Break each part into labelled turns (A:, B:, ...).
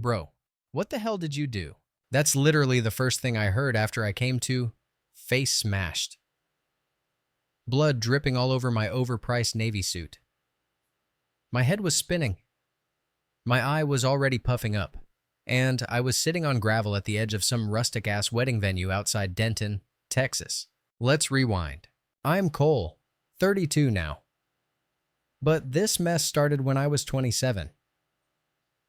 A: Bro, what the hell did you do? That's literally the first thing I heard after I came to, face smashed. Blood dripping all over my overpriced Navy suit. My head was spinning. My eye was already puffing up, and I was sitting on gravel at the edge of some rustic-ass wedding venue outside Denton, Texas. Let's rewind. I'm Cole, 32 now. But this mess started when I was 27.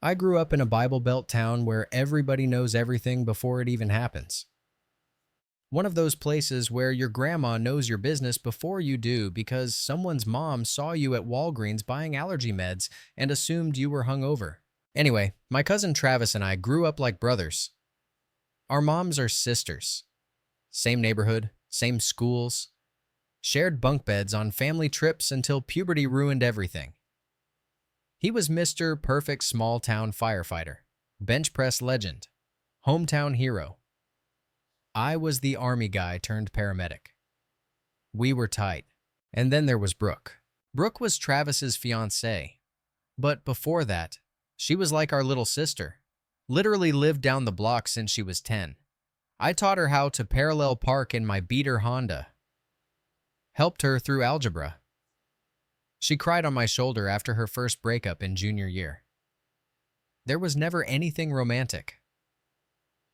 A: I grew up in a Bible Belt town where everybody knows everything before it even happens. One of those places where your grandma knows your business before you do because someone's mom saw you at Walgreens buying allergy meds and assumed you were hungover. Anyway, my cousin Travis and I grew up like brothers. Our moms are sisters. Same neighborhood, same schools. Shared bunk beds on family trips until puberty ruined everything. He was Mr. Perfect small-town firefighter, bench press legend, hometown hero. I was the army guy turned paramedic. We were tight. And then there was Brooke. Brooke was Travis's fiancée. But before that, she was like our little sister. Literally lived down the block since she was 10. I taught her how to parallel park in my beater Honda. Helped her through algebra. She cried on my shoulder after her first breakup in junior year. There was never anything romantic.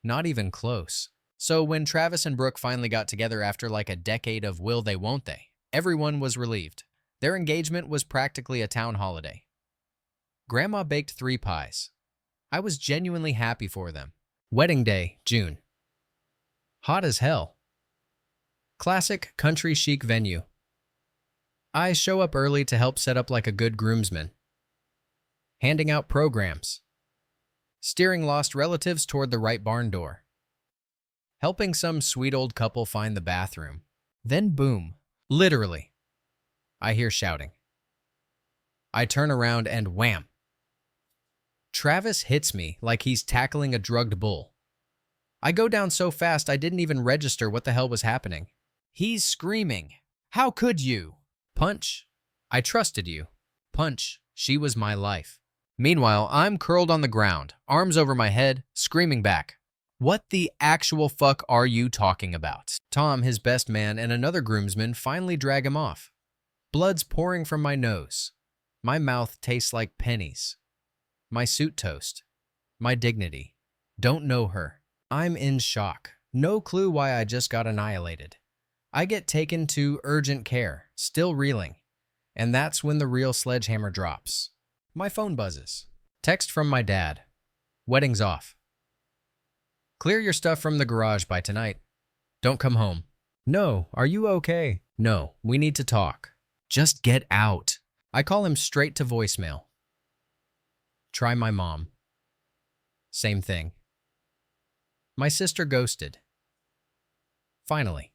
A: Not even close. So when Travis and Brooke finally got together after like a decade of will they won't they, everyone was relieved. Their engagement was practically a town holiday. Grandma baked 3 pies. I was genuinely happy for them. Wedding day, June. Hot as hell. Classic country chic venue. I show up early to help set up like a good groomsman. Handing out programs. Steering lost relatives toward the right barn door. Helping some sweet old couple find the bathroom. Then boom, literally, I hear shouting. I turn around and wham. Travis hits me like he's tackling a drugged bull. I go down so fast I didn't even register what the hell was happening. He's screaming, "How could you?" Punch, "I trusted you." Punch, "She was my life." Meanwhile, I'm curled on the ground, arms over my head, screaming back, "What the actual fuck are you talking about?" Tom, his best man, and another groomsman finally drag him off. Blood's pouring from my nose. My mouth tastes like pennies. My suit toast. My dignity. Don't know her. I'm in shock. No clue why I just got annihilated. I get taken to urgent care, still reeling. And that's when the real sledgehammer drops. My phone buzzes. Text from my dad. Wedding's off. Clear your stuff from the garage by tonight. Don't come home. No, are you okay? No, we need to talk. Just get out. I call him straight to voicemail. Try my mom. Same thing. My sister ghosted. Finally.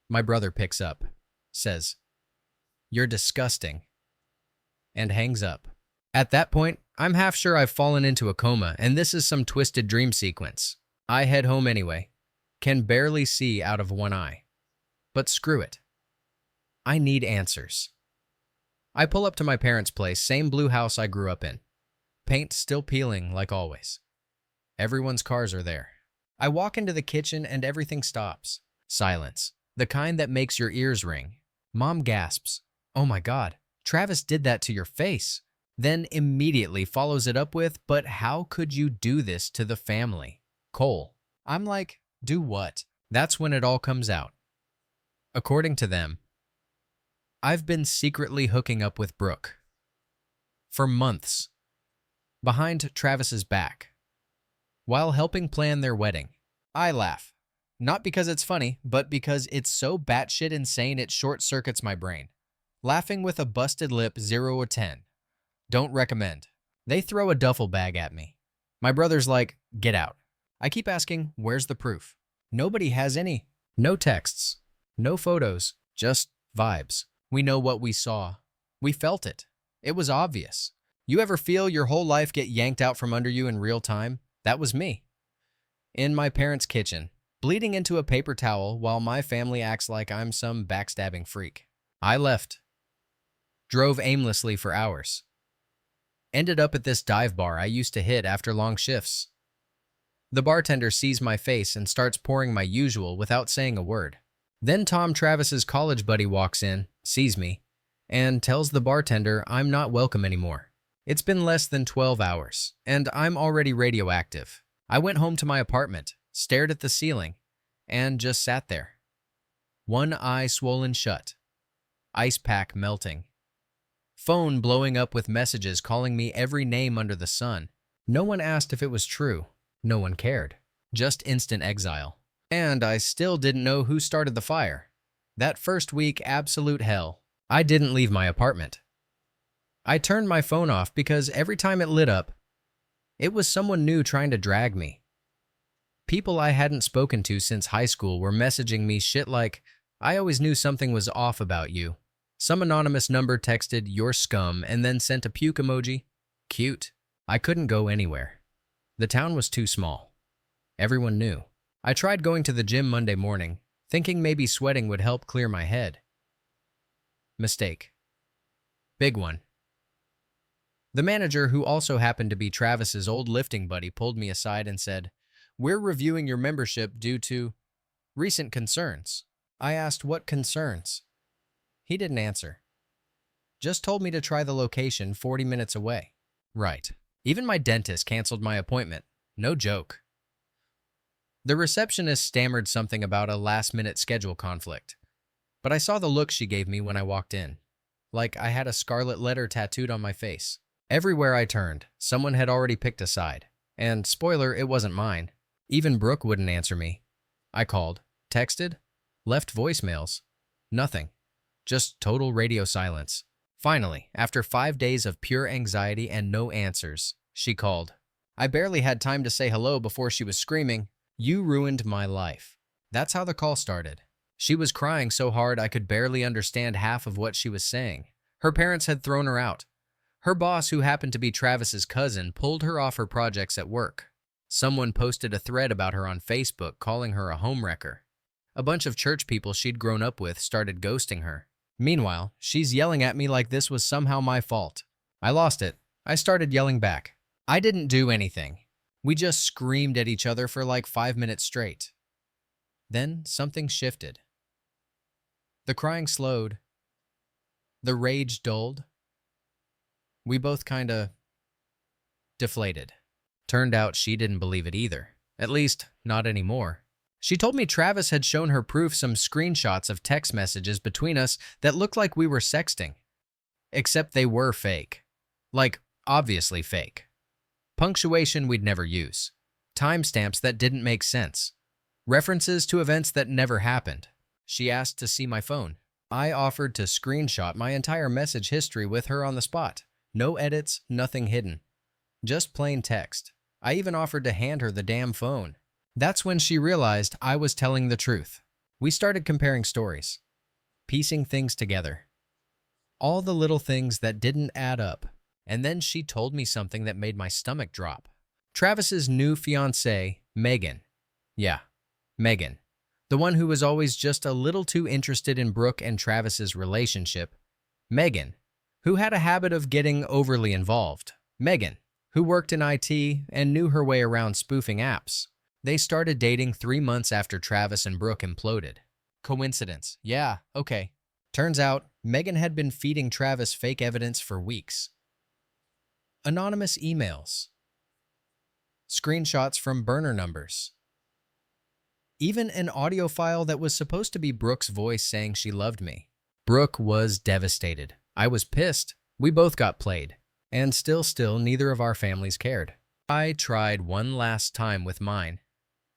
A: My brother picks up, says, "You're disgusting," and hangs up. At that point, I'm half sure I've fallen into a coma and this is some twisted dream sequence. I head home anyway. Can barely see out of one eye. But screw it. I need answers. I pull up to my parents' place, same blue house I grew up in. Paint still peeling like always. Everyone's cars are there. I walk into the kitchen and everything stops. Silence. The kind that makes your ears ring. Mom gasps, "Oh my God, Travis did that to your face." Then immediately follows it up with, "But how could you do this to the family, Cole?" I'm like, do what? That's when it all comes out. According to them, I've been secretly hooking up with Brooke. For months. Behind Travis's back. While helping plan their wedding. I laugh. Not because it's funny, but because it's so batshit insane it short-circuits my brain. Laughing with a busted lip, 0 or 10. Don't recommend. They throw a duffel bag at me. My brother's like, "Get out." I keep asking, "Where's the proof?" Nobody has any. No texts. No photos. Just vibes. We know what we saw. We felt it. It was obvious. You ever feel your whole life get yanked out from under you in real time? That was me. In my parents' kitchen, bleeding into a paper towel while my family acts like I'm some backstabbing freak. I left. Drove aimlessly for hours. Ended up at this dive bar I used to hit after long shifts. The bartender sees my face and starts pouring my usual without saying a word. Then Tom Travis's college buddy walks in, sees me, and tells the bartender I'm not welcome anymore. It's been less than 12 hours, and I'm already radioactive. I went home to my apartment, stared at the ceiling, and just sat there. One eye swollen shut. Ice pack melting. Phone blowing up with messages calling me every name under the sun. No one asked if it was true. No one cared. Just instant exile. And I still didn't know who started the fire. That first week, absolute hell. I didn't leave my apartment. I turned my phone off because every time it lit up, it was someone new trying to drag me. People I hadn't spoken to since high school were messaging me shit like, I always knew something was off about you. Some anonymous number texted, "You're scum," and then sent a puke emoji. Cute. I couldn't go anywhere. The town was too small. Everyone knew. I tried going to the gym Monday morning, thinking maybe sweating would help clear my head. Mistake. Big one. The manager, who also happened to be Travis's old lifting buddy, pulled me aside and said, "We're reviewing your membership due to recent concerns." I asked what concerns. He didn't answer. Just told me to try the location 40 minutes away. Right. Even my dentist canceled my appointment. No joke. The receptionist stammered something about a last-minute schedule conflict, but I saw the look she gave me when I walked in, like I had a scarlet letter tattooed on my face. Everywhere I turned, someone had already picked a side, and spoiler, it wasn't mine. Even Brooke wouldn't answer me. I called, texted, left voicemails. Nothing. Just total radio silence. Finally, after 5 days of pure anxiety and no answers, she called. I barely had time to say hello before she was screaming, "You ruined my life." That's how the call started. She was crying so hard I could barely understand half of what she was saying. Her parents had thrown her out. Her boss, who happened to be Travis's cousin, pulled her off her projects at work. Someone posted a thread about her on Facebook calling her a homewrecker. A bunch of church people she'd grown up with started ghosting her. Meanwhile, she's yelling at me like this was somehow my fault. I lost it. I started yelling back. I didn't do anything. We just screamed at each other for like 5 minutes straight. Then something shifted. The crying slowed. The rage dulled. We both kinda deflated. Turned out she didn't believe it either. At least, not anymore. She told me Travis had shown her proof some screenshots of text messages between us that looked like we were sexting. Except they were fake. Like, obviously fake. Punctuation we'd never use. Timestamps that didn't make sense. References to events that never happened. She asked to see my phone. I offered to screenshot my entire message history with her on the spot. No edits, nothing hidden. Just plain text. I even offered to hand her the damn phone. That's when she realized I was telling the truth. We started comparing stories, piecing things together. All the little things that didn't add up. And then she told me something that made my stomach drop. Travis's new fiancée, Megan. Yeah, Megan. The one who was always just a little too interested in Brooke and Travis's relationship. Megan, who had a habit of getting overly involved. Megan, who worked in IT and knew her way around spoofing apps. They started dating 3 months after Travis and Brooke imploded. Coincidence? Yeah, okay. Turns out, Megan had been feeding Travis fake evidence for weeks. Anonymous emails. Screenshots from burner numbers. Even an audio file that was supposed to be Brooke's voice saying she loved me. Brooke was devastated. I was pissed. We both got played. And still, neither of our families cared. I tried one last time with mine.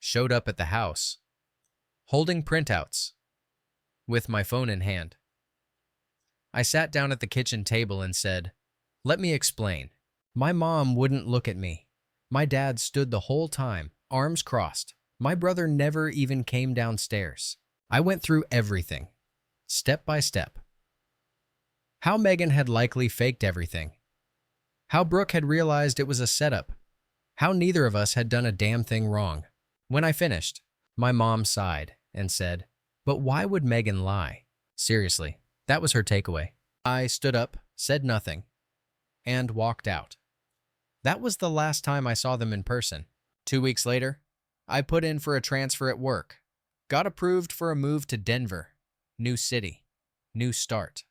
A: Showed up at the house, holding printouts, with my phone in hand. I sat down at the kitchen table and said, "Let me explain." My mom wouldn't look at me. My dad stood the whole time, arms crossed. My brother never even came downstairs. I went through everything, step by step. How Megan had likely faked everything. How Brooke had realized it was a setup. How neither of us had done a damn thing wrong. When I finished, my mom sighed and said, "But why would Megan lie?" Seriously, that was her takeaway. I stood up, said nothing, and walked out. That was the last time I saw them in person. 2 weeks later, I put in for a transfer at work. Got approved for a move to Denver. New city. New start.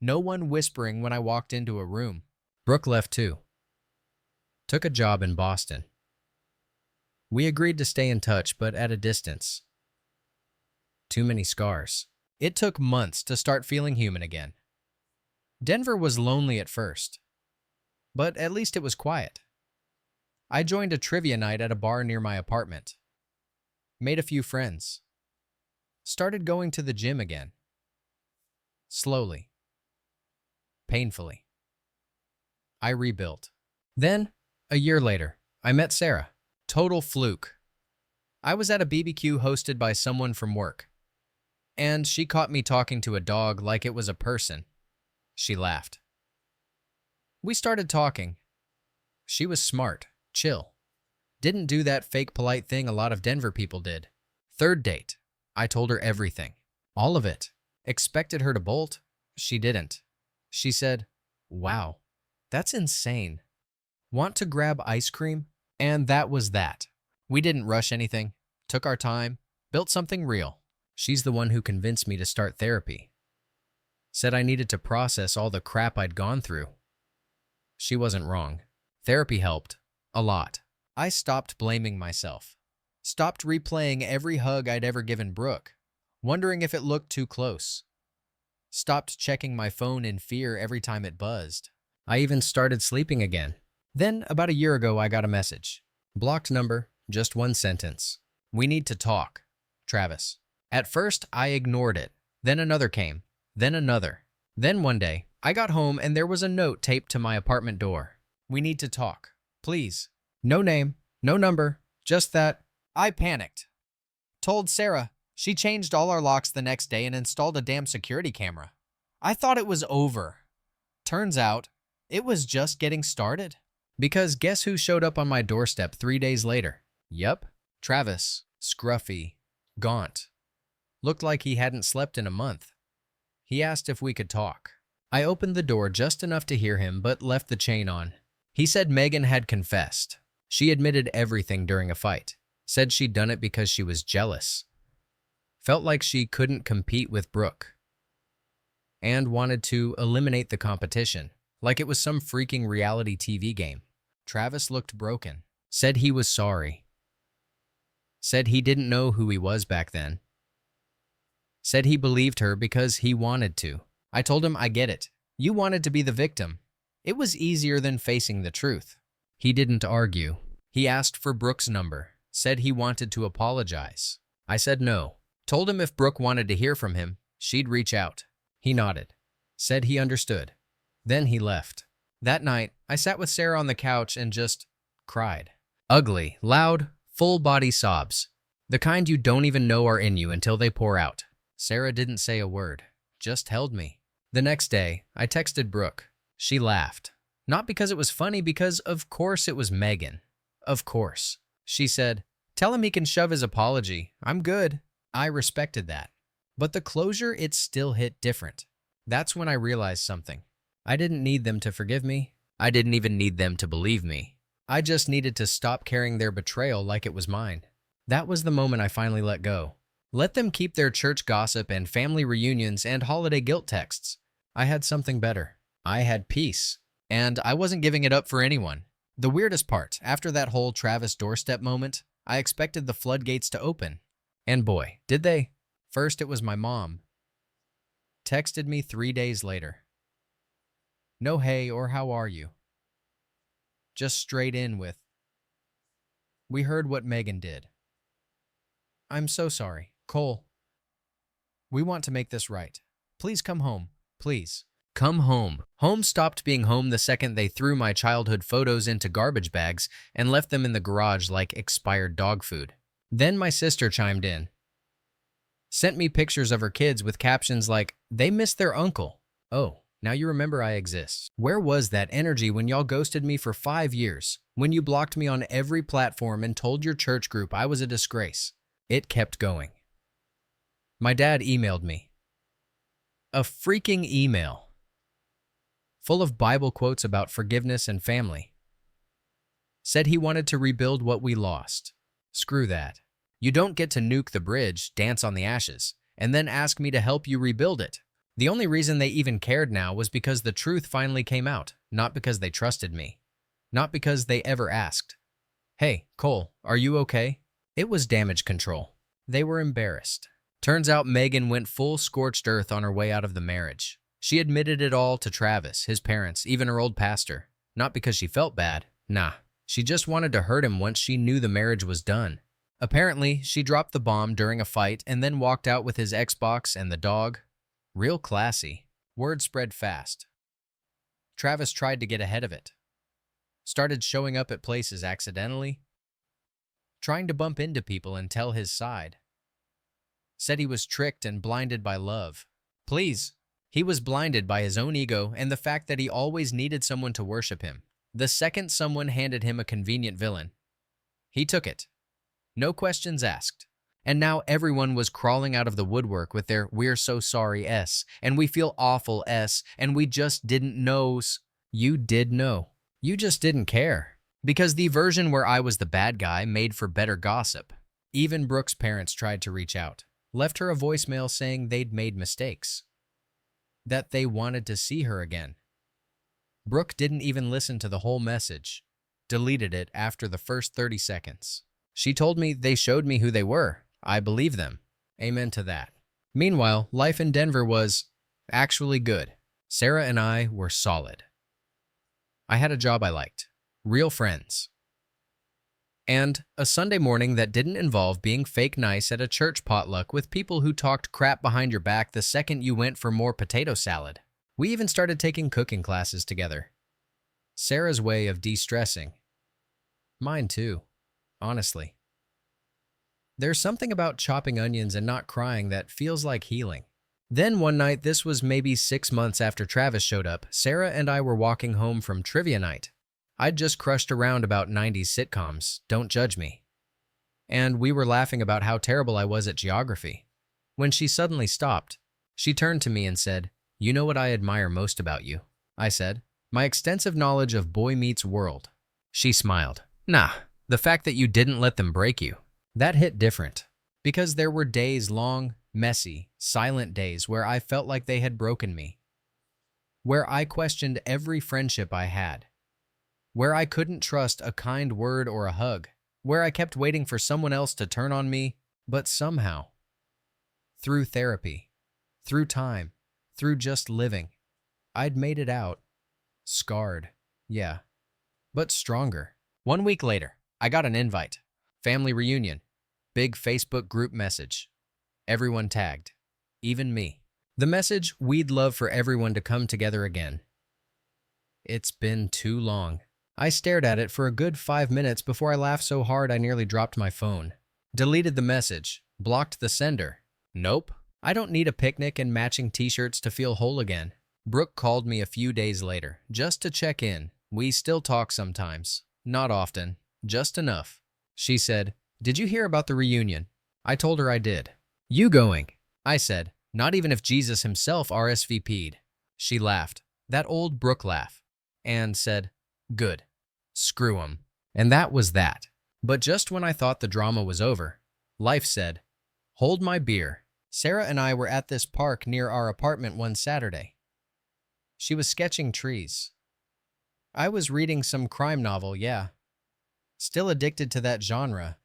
A: No one whispering when I walked into a room. Brooke left too. Took a job in Boston. We agreed to stay in touch, but at a distance. Too many scars. It took months to start feeling human again. Denver was lonely at first, but at least it was quiet. I joined a trivia night at a bar near my apartment. Made a few friends. Started going to the gym again. Slowly. Painfully. I rebuilt. Then, a year later, I met Sarah. Total fluke. I was at a BBQ hosted by someone from work, and she caught me talking to a dog like it was a person. She laughed. We started talking. She was smart, chill. Didn't do that fake polite thing a lot of Denver people did. Third date, I told her everything. All of it. Expected her to bolt. She didn't. She said, "Wow, that's insane. Want to grab ice cream?" And that was that. We didn't rush anything. Took our time. Built something real. She's the one who convinced me to start therapy. Said I needed to process all the crap I'd gone through. She wasn't wrong. Therapy helped. A lot. I stopped blaming myself. Stopped replaying every hug I'd ever given Brooke, wondering if it looked too close. Stopped checking my phone in fear every time it buzzed. I even started sleeping again. Then, about a year ago, I got a message. Blocked number, just one sentence. "We need to talk. Travis." At first, I ignored it. Then another came. Then another. Then one day, I got home and there was a note taped to my apartment door. "We need to talk. Please." No name, no number, just that. I panicked. Told Sarah. She changed all our locks the next day and installed a damn security camera. I thought it was over. Turns out, it was just getting started. Because guess who showed up on my doorstep 3 days later? Yup, Travis. Scruffy. Gaunt. Looked like he hadn't slept in a month. He asked if we could talk. I opened the door just enough to hear him, but left the chain on. He said Megan had confessed. She admitted everything during a fight. Said she'd done it because she was jealous. Felt like she couldn't compete with Brooke. And wanted to eliminate the competition, like it was some freaking reality TV game. Travis looked broken. Said he was sorry. Said he didn't know who he was back then. Said he believed her because he wanted to. I told him, I get it. You wanted to be the victim. It was easier than facing the truth. He didn't argue. He asked for Brooke's number. Said he wanted to apologize. I said no. Told him if Brooke wanted to hear from him, she'd reach out. He nodded. Said he understood. Then he left. That night, I sat with Sarah on the couch and just cried. Ugly, loud, full-body sobs. The kind you don't even know are in you until they pour out. Sarah didn't say a word, just held me. The next day, I texted Brooke. She laughed. Not because it was funny, because of course it was Megan. Of course. She said, "Tell him he can shove his apology. I'm good." I respected that. But the closure, it still hit different. That's when I realized something. I didn't need them to forgive me. I didn't even need them to believe me. I just needed to stop carrying their betrayal like it was mine. That was the moment I finally let go. Let them keep their church gossip and family reunions and holiday guilt texts. I had something better. I had peace. And I wasn't giving it up for anyone. The weirdest part, after that whole Travis doorstep moment, I expected the floodgates to open. And boy, did they. First, it was my mom. Texted me 3 days later. No hey or how are you. Just straight in with, "We heard what Megan did. I'm so sorry. Cole. We want to make this right. Please come home. Please. Come home." Home stopped being home the second they threw my childhood photos into garbage bags and left them in the garage like expired dog food. Then my sister chimed in. Sent me pictures of her kids with captions like, "They miss their uncle. Oh, now you remember I exist." Where was that energy when y'all ghosted me for 5 years? When you blocked me on every platform and told your church group I was a disgrace? It kept going. My dad emailed me. A freaking email. Full of Bible quotes about forgiveness and family. Said he wanted to rebuild what we lost. Screw that. You don't get to nuke the bridge, dance on the ashes, and then ask me to help you rebuild it. The only reason they even cared now was because the truth finally came out, not because they trusted me. Not because they ever asked. Hey, Cole, are you okay? It was damage control. They were embarrassed. Turns out Megan went full scorched earth on her way out of the marriage. She admitted it all to Travis, his parents, even her old pastor. Not because she felt bad. Nah, she just wanted to hurt him once she knew the marriage was done. Apparently, she dropped the bomb during a fight and then walked out with his Xbox and the dog. Real classy. Word spread fast. Travis tried to get ahead of it. Started showing up at places accidentally. Trying to bump into people and tell his side. Said he was tricked and blinded by love. Please. He was blinded by his own ego and the fact that he always needed someone to worship him. The second someone handed him a convenient villain, he took it. No questions asked. And now everyone was crawling out of the woodwork with their "we're so sorry" and "we feel awful" and "we just didn't know." You did know. You just didn't care. Because the version where I was the bad guy made for better gossip. Even Brooke's parents tried to reach out. Left her a voicemail saying they'd made mistakes. That they wanted to see her again. Brooke didn't even listen to the whole message. Deleted it after the first 30 seconds. She told me they showed me who they were. I believe them. Amen to that. Meanwhile, life in Denver was actually good. Sarah and I were solid. I had a job I liked. Real friends. And a Sunday morning that didn't involve being fake nice at a church potluck with people who talked crap behind your back the second you went for more potato salad. We even started taking cooking classes together. Sarah's way of de-stressing. Mine too, honestly. There's something about chopping onions and not crying that feels like healing. Then one night, this was maybe 6 months after Travis showed up, Sarah and I were walking home from trivia night. I'd just crushed around about 90s sitcoms, don't judge me. And we were laughing about how terrible I was at geography. When she suddenly stopped, she turned to me and said, "You know what I admire most about you?" I said, "My extensive knowledge of Boy Meets World." She smiled. "Nah, the fact that you didn't let them break you." That hit different. Because there were days, long, messy, silent days where I felt like they had broken me. Where I questioned every friendship I had. Where I couldn't trust a kind word or a hug. Where I kept waiting for someone else to turn on me, but somehow, through therapy, through time, through just living, I'd made it out. Scarred, yeah, but stronger. 1 week later, I got an invite. Family reunion. Big Facebook group message. Everyone tagged. Even me. The message, "We'd love for everyone to come together again." It's been too long. I stared at it for a good 5 minutes before I laughed so hard I nearly dropped my phone. Deleted the message. Blocked the sender. Nope. I don't need a picnic and matching t-shirts to feel whole again. Brooke called me a few days later, just to check in. We still talk sometimes. Not often. Just enough. She said, "Did you hear about the reunion?" I told her I did. "You going?" I said, "Not even if Jesus himself RSVP'd." She laughed, that old Brooke laugh, and said, "Good. Screw 'em." And that was that. But just when I thought the drama was over, life said, "Hold my beer." Sarah and I were at this park near our apartment one Saturday. She was sketching trees. I was reading some crime novel, yeah. Still addicted to that genre.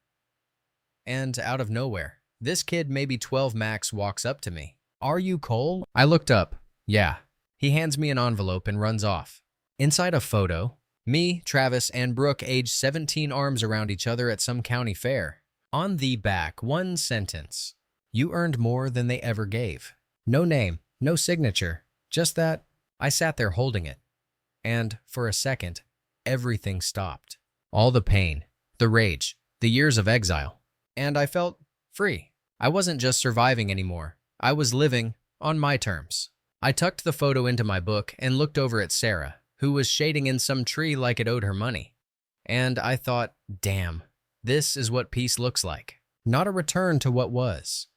A: And out of nowhere, this kid, maybe 12 max, walks up to me. "Are you Cole?" I looked up. Yeah. He hands me an envelope and runs off. Inside a photo, me, Travis, and Brooke, age 17, arms around each other at some county fair. On the back, one sentence. "You earned more than they ever gave." No name, no signature, just that. I sat there holding it. And, for a second, everything stopped. All the pain, the rage, the years of exile. And I felt free. I wasn't just surviving anymore. I was living on my terms. I tucked the photo into my book and looked over at Sarah, who was shading in some tree like it owed her money. And I thought, damn, this is what peace looks like. Not a return to what was,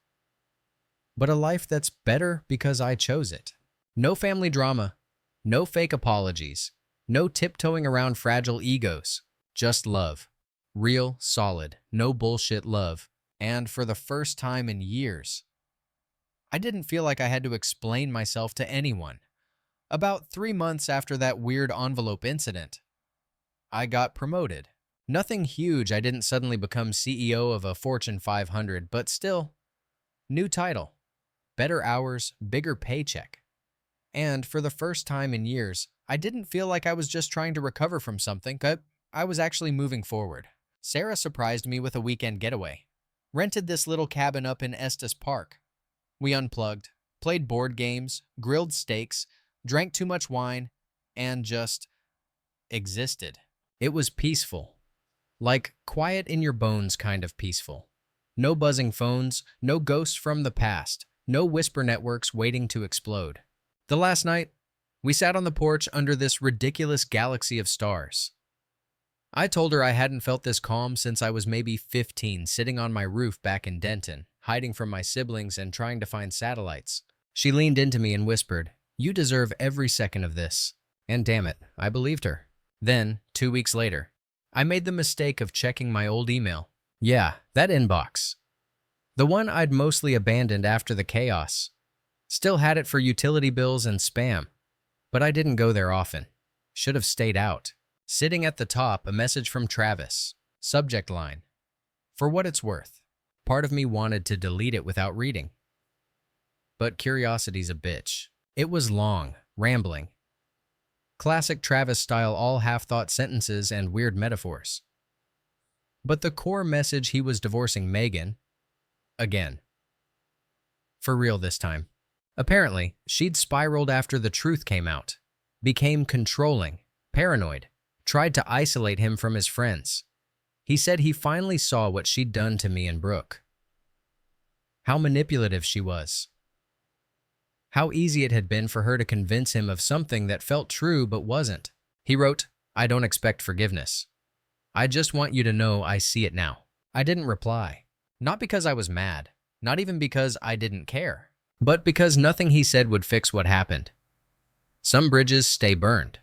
A: but a life that's better because I chose it. No family drama, no fake apologies, no tiptoeing around fragile egos. Just love. Real, solid, no bullshit love. And for the first time in years, I didn't feel like I had to explain myself to anyone. About 3 months after that weird envelope incident, I got promoted. Nothing huge, I didn't suddenly become CEO of a Fortune 500, but still, new title, better hours, bigger paycheck. And for the first time in years, I didn't feel like I was just trying to recover from something, but I was actually moving forward. Sarah surprised me with a weekend getaway. Rented this little cabin up in Estes Park. We unplugged, played board games, grilled steaks, drank too much wine, and just existed. It was peaceful. Like quiet in your bones kind of peaceful. No buzzing phones, no ghosts from the past, no whisper networks waiting to explode. The last night, we sat on the porch under this ridiculous galaxy of stars. I told her I hadn't felt this calm since I was maybe 15, sitting on my roof back in Denton, hiding from my siblings and trying to find satellites. She leaned into me and whispered, "You deserve every second of this." And damn it, I believed her. Then, 2 weeks later, I made the mistake of checking my old email. Yeah, that inbox. The one I'd mostly abandoned after the chaos. Still had it for utility bills and spam, but I didn't go there often. Should have stayed out. Sitting at the top, a message from Travis. Subject line. For what it's worth. Part of me wanted to delete it without reading. But curiosity's a bitch. It was long, rambling. Classic Travis-style all half-thought sentences and weird metaphors. But the core message, he was divorcing Megan. Again. For real this time. Apparently, she'd spiraled after the truth came out. Became controlling, paranoid, tried to isolate him from his friends. He said he finally saw what she'd done to me and Brooke. How manipulative she was. How easy it had been for her to convince him of something that felt true but wasn't. He wrote, "I don't expect forgiveness. I just want you to know I see it now." I didn't reply. Not because I was mad, not even because I didn't care, but because nothing he said would fix what happened. Some bridges stay burned.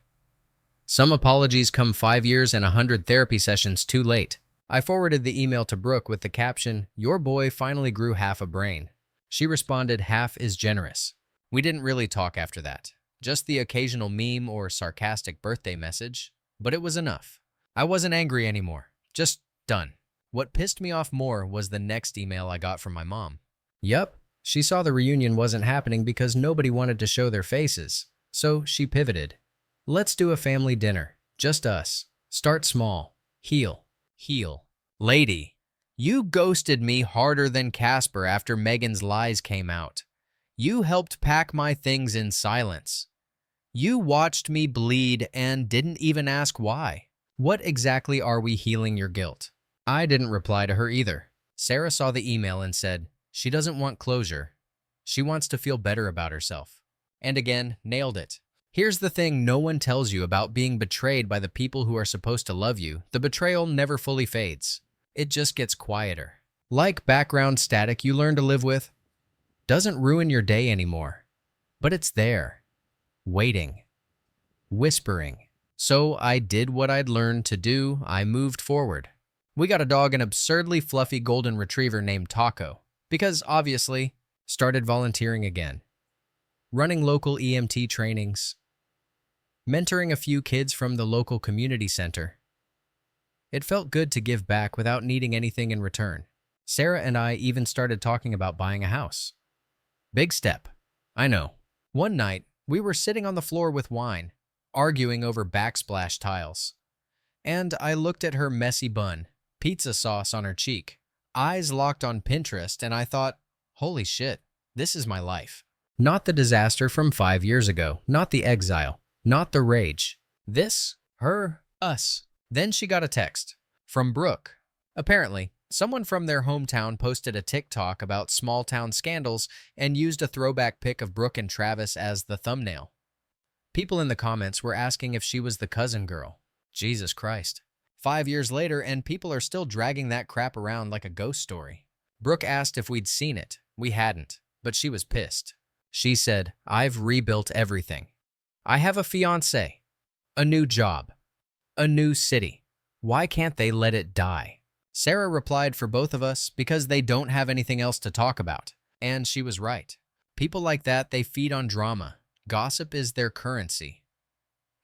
A: Some apologies come 5 years and 100 therapy sessions too late. I forwarded the email to Brooke with the caption, "Your boy finally grew half a brain." She responded, "Half is generous." We didn't really talk after that. Just the occasional meme or sarcastic birthday message. But it was enough. I wasn't angry anymore. Just done. What pissed me off more was the next email I got from my mom. Yup, she saw the reunion wasn't happening because nobody wanted to show their faces. So she pivoted. Let's do a family dinner. Just us. Start small. Heal. Heal. Lady, you ghosted me harder than Casper after Megan's lies came out. You helped pack my things in silence. You watched me bleed and didn't even ask why. What exactly are we healing your guilt? I didn't reply to her either. Sarah saw the email and said, she doesn't want closure. She wants to feel better about herself. And again, nailed it. Here's the thing no one tells you about being betrayed by the people who are supposed to love you. The betrayal never fully fades. It just gets quieter. Like background static you learn to live with. Doesn't ruin your day anymore. But it's there. Waiting. Whispering. So I did what I'd learned to do. I moved forward. We got a dog, an absurdly fluffy golden retriever named Taco. Because, obviously, started volunteering again. Running local EMT trainings. Mentoring a few kids from the local community center. It felt good to give back without needing anything in return. Sarah and I even started talking about buying a house. Big step. I know. One night, we were sitting on the floor with wine, arguing over backsplash tiles. And I looked at her messy bun, pizza sauce on her cheek, eyes locked on Pinterest, and I thought, holy shit, this is my life. Not the disaster from 5 years ago, not the exile, not the rage. This, her, us. Then she got a text from Brooke. Apparently, someone from their hometown posted a TikTok about small-town scandals and used a throwback pic of Brooke and Travis as the thumbnail. People in the comments were asking if she was the cousin girl. Jesus Christ. 5 years later, and people are still dragging that crap around like a ghost story. Brooke asked if we'd seen it. We hadn't, but she was pissed. She said, I've rebuilt everything. I have a fiancé, a new job, a new city. Why can't they let it die? Sarah replied for both of us because they don't have anything else to talk about. And she was right. People like that, they feed on drama. Gossip is their currency.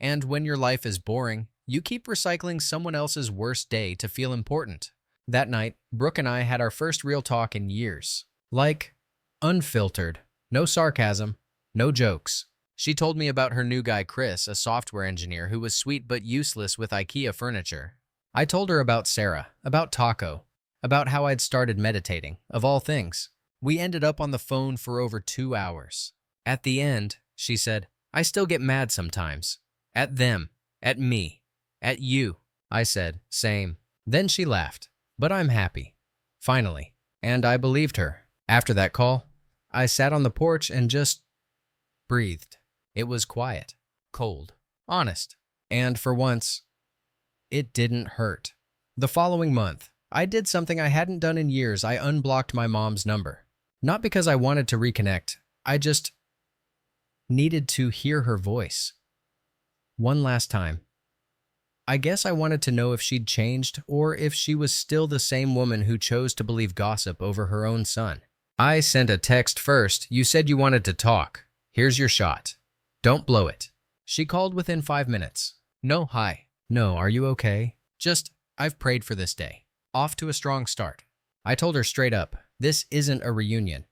A: And when your life is boring, you keep recycling someone else's worst day to feel important. That night, Brooke and I had our first real talk in years. Like, unfiltered. No sarcasm. No jokes. She told me about her new guy Chris, a software engineer who was sweet but useless with IKEA furniture. I told her about Sarah, about Taco, about how I'd started meditating, of all things. We ended up on the phone for over 2 hours. At the end, she said, I still get mad sometimes. At them. At me. At you. I said, same. Then she laughed. But I'm happy. Finally. And I believed her. After that call, I sat on the porch and just breathed. It was quiet, cold, honest. And for once, it didn't hurt. The following month, I did something I hadn't done in years. I unblocked my mom's number. Not because I wanted to reconnect. I just needed to hear her voice. One last time. I guess I wanted to know if she'd changed or if she was still the same woman who chose to believe gossip over her own son. I sent a text first. You said you wanted to talk. Here's your shot. Don't blow it. She called within 5 minutes. No, hi. No, are you okay? Just, I've prayed for this day. Off to a strong start. I told her straight up, this isn't a reunion.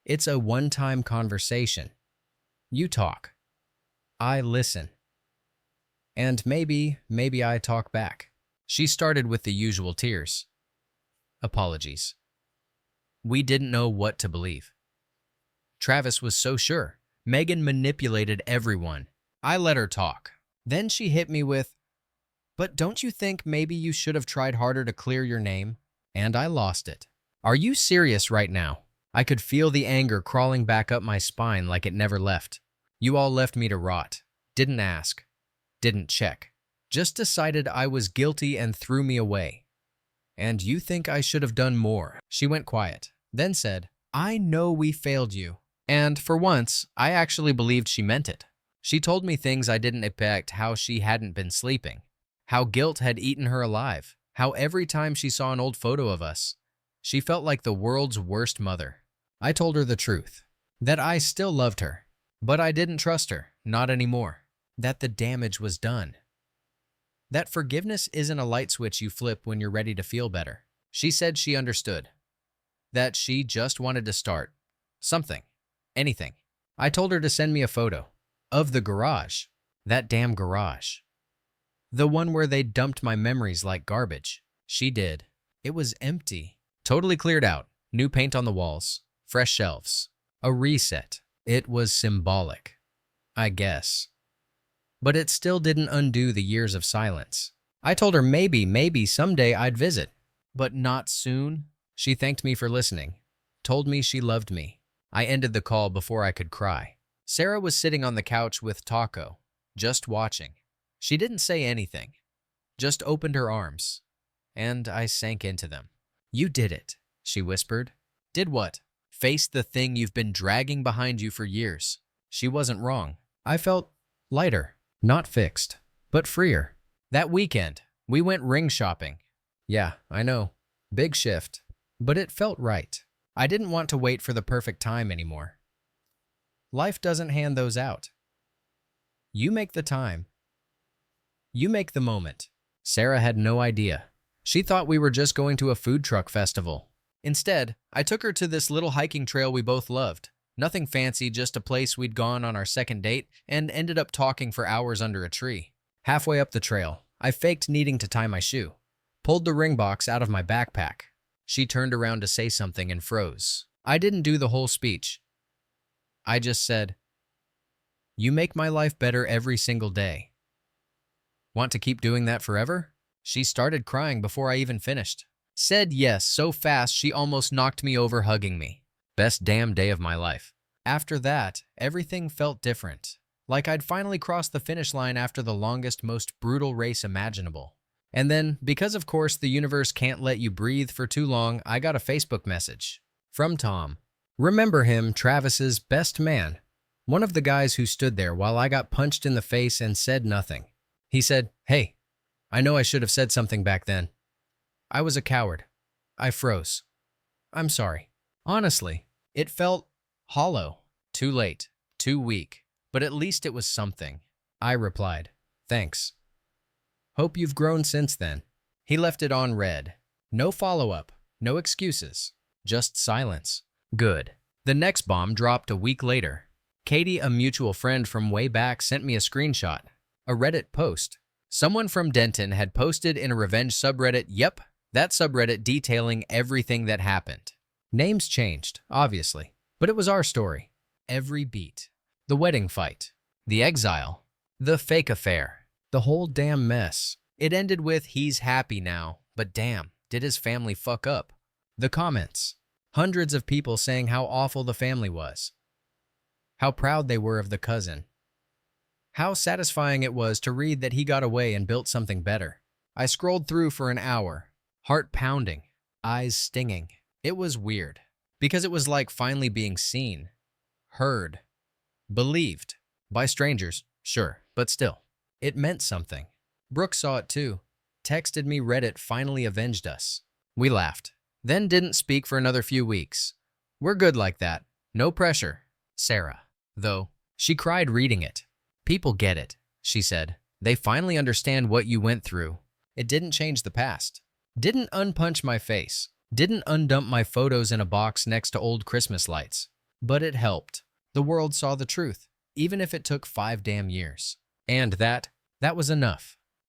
A: It's a one-time conversation. You talk. I listen. And maybe I talk back. She started with the usual tears. Apologies. We didn't know what to believe. Travis was so sure. Megan manipulated everyone. I let her talk. Then she hit me with, but don't you think maybe you should have tried harder to clear your name? And I lost it. Are you serious right now? I could feel the anger crawling back up my spine like it never left. You all left me to rot. Didn't ask. Didn't check. Just decided I was guilty and threw me away. And you think I should have done more? She went quiet, then said, I know we failed you. And for once, I actually believed she meant it. She told me things I didn't expect, how she hadn't been sleeping, how guilt had eaten her alive, how every time she saw an old photo of us, she felt like the world's worst mother. I told her the truth, that I still loved her, but I didn't trust her, not anymore, that the damage was done. That forgiveness isn't a light switch you flip when you're ready to feel better. She said she understood, that she just wanted to start something. Anything. I told her to send me a photo of the garage, that damn garage. The one where they dumped my memories like garbage. She did. It was empty. Totally cleared out. New paint on the walls. Fresh shelves. A reset. It was symbolic, I guess. But it still didn't undo the years of silence. I told her maybe someday I'd visit. But not soon. She thanked me for listening. Told me she loved me. I ended the call before I could cry. Sarah was sitting on the couch with Taco, just watching. She didn't say anything, just opened her arms, and I sank into them. You did it, she whispered. Did what? Face the thing you've been dragging behind you for years. She wasn't wrong. I felt lighter, not fixed, but freer. That weekend, we went ring shopping. Yeah, I know, big shift, but it felt right. I didn't want to wait for the perfect time anymore. Life doesn't hand those out. You make the time. You make the moment. Sarah had no idea. She thought we were just going to a food truck festival. Instead, I took her to this little hiking trail we both loved. Nothing fancy, just a place we'd gone on our second date and ended up talking for hours under a tree. Halfway up the trail, I faked needing to tie my shoe. Pulled the ring box out of my backpack. She turned around to say something and froze. I didn't do the whole speech. I just said, you make my life better every single day. Want to keep doing that forever? She started crying before I even finished. Said yes so fast she almost knocked me over hugging me. Best damn day of my life. After that, everything felt different. Like I'd finally crossed the finish line after the longest, most brutal race imaginable. And then, because of course the universe can't let you breathe for too long, I got a Facebook message from Tom. Remember him, Travis's best man. One of the guys who stood there while I got punched in the face and said nothing. He said, hey, I know I should have said something back then. I was a coward. I froze. I'm sorry. Honestly, it felt hollow. Too late. Too weak. But at least it was something. I replied, thanks. Hope you've grown since then. He left it on read. No follow-up. No excuses. Just silence. Good. The next bomb dropped a week later. Katie, a mutual friend from way back, sent me a screenshot. A Reddit post. Someone from Denton had posted in a revenge subreddit, yep, that subreddit detailing everything that happened. Names changed, obviously, but it was our story. Every beat. The wedding fight. The exile. The fake affair. The whole damn mess. It ended with, he's happy now, but damn, did his family fuck up? The comments. Hundreds of people saying how awful the family was. How proud they were of the cousin. How satisfying it was to read that he got away and built something better. I scrolled through for an hour, heart pounding, eyes stinging. It was weird, because it was like finally being seen, heard, believed. By strangers, sure, but still. It meant something. Brooke saw it too. Texted me Reddit finally avenged us. We laughed. Then didn't speak for another few weeks. We're good like that. No pressure. Sarah, though, she cried reading it. People get it, she said. They finally understand what you went through. It didn't change the past. Didn't unpunch my face. Didn't undump my photos in a box next to old Christmas lights. But it helped. The world saw the truth, even if it took 5 damn years. And that was enough.